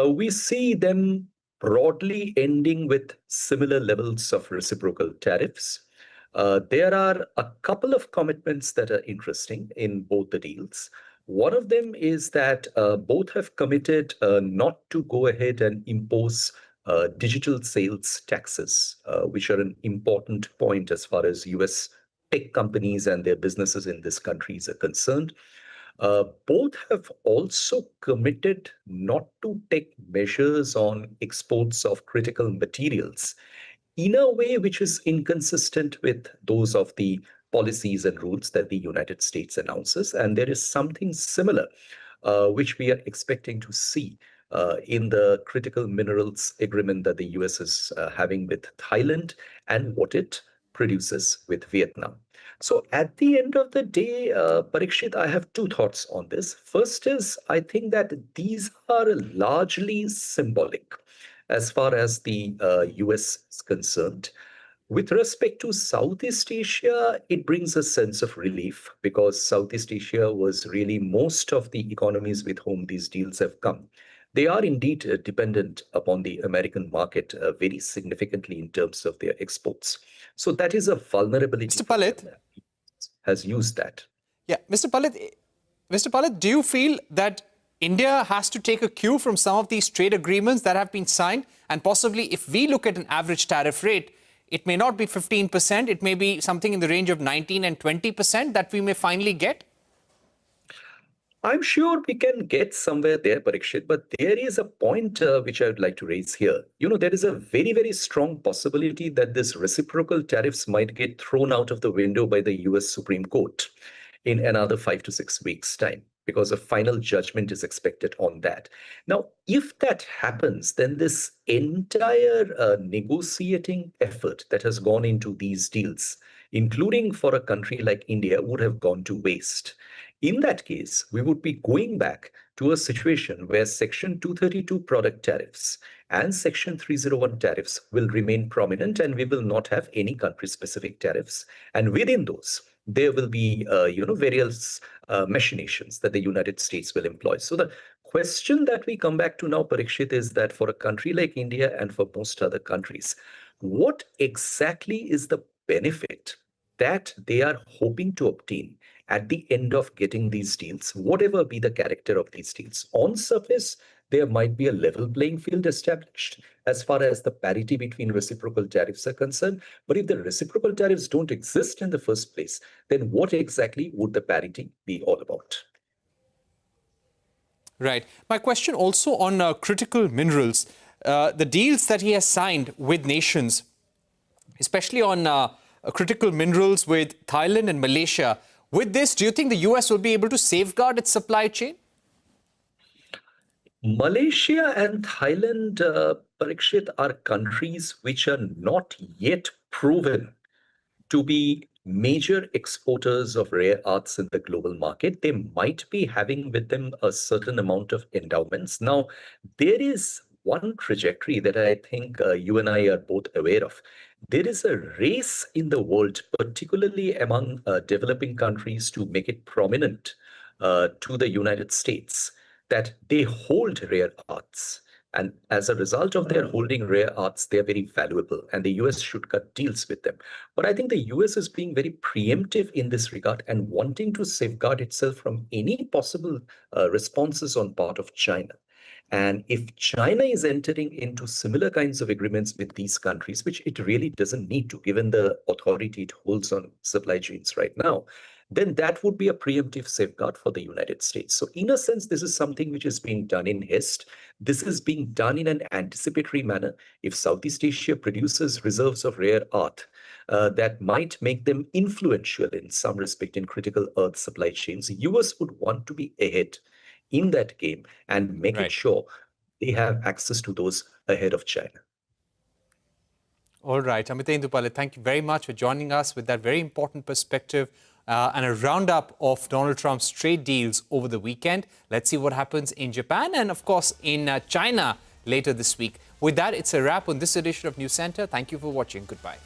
We see them broadly ending with similar levels of reciprocal tariffs. There are a couple of commitments that are interesting in both the deals. One of them is that both have committed not to go ahead and impose digital sales taxes, which are an important point as far as US tech companies and their businesses in these countries are concerned. Both have also committed not to take measures on exports of critical materials in a way which is inconsistent with those of the policies and rules that the United States announces. And there is something similar, which we are expecting to see in the critical minerals agreement that the US is having with Thailand and what it produces with Vietnam. So at the end of the day, Parikshit, I have two thoughts on this. First is, I think that these are largely symbolic as far as the US is concerned. With respect to Southeast Asia, it brings a sense of relief because Southeast Asia was really most of the economies with whom these deals have come. They are indeed dependent upon the American market very significantly in terms of their exports. So that is a vulnerability. Mr. Palit has used that. Yeah, Mr. Palit, do you feel that India has to take a cue from some of these trade agreements that have been signed? And possibly, if we look at an average tariff rate, it may not be 15%, it may be something in the range of 19 and 20% that we may finally get? I'm sure we can get somewhere there, Parikshit, but there is a point which I would like to raise here. There is a very, very strong possibility that this reciprocal tariffs might get thrown out of the window by the US Supreme Court in another 5 to 6 weeks' time, because a final judgment is expected on that. Now, if that happens, then this entire negotiating effort that has gone into these deals, including for a country like India, would have gone to waste. In that case, we would be going back to a situation where Section 232 product tariffs and Section 301 tariffs will remain prominent, and we will not have any country-specific tariffs. And within those, there will be, various machinations that the United States will employ. So the question that we come back to now, Parikshit, is that for a country like India and for most other countries, what exactly is the benefit that they are hoping to obtain at the end of getting these deals, whatever be the character of these deals? On surface, there might be a level playing field established as far as the parity between reciprocal tariffs are concerned. But if the reciprocal tariffs don't exist in the first place, then what exactly would the parity be all about? Right. My question also on critical minerals. The deals that he has signed with nations, especially on critical minerals with Thailand and Malaysia, with this, do you think the US will be able to safeguard its supply chain? Malaysia and Thailand, Parikshit, are countries which are not yet proven to be major exporters of rare earths in the global market. They might be having with them a certain amount of endowments. Now, there is one trajectory that I think you and I are both aware of. There is a race in the world, particularly among developing countries, to make it prominent to the United States that they hold rare earths. And as a result of their holding rare earths, they are very valuable, and the US should cut deals with them. But I think the US is being very preemptive in this regard and wanting to safeguard itself from any possible responses on part of China. And if China is entering into similar kinds of agreements with these countries, which it really doesn't need to, given the authority it holds on supply chains right now, then that would be a preemptive safeguard for the United States. So in a sense, this is something which is being done in haste. This is being done in an anticipatory manner. If Southeast Asia produces reserves of rare earth, that might make them influential in some respect in critical earth supply chains, US would want to be ahead in that game and make it sure they have access to those ahead of China. All right, Amitendu Palit, thank you very much for joining us with that very important perspective and a roundup of Donald Trump's trade deals over the weekend. Let's see what happens in Japan and, of course, in China later this week. With that, it's a wrap on this edition of Newscentre. Thank you for watching. Goodbye.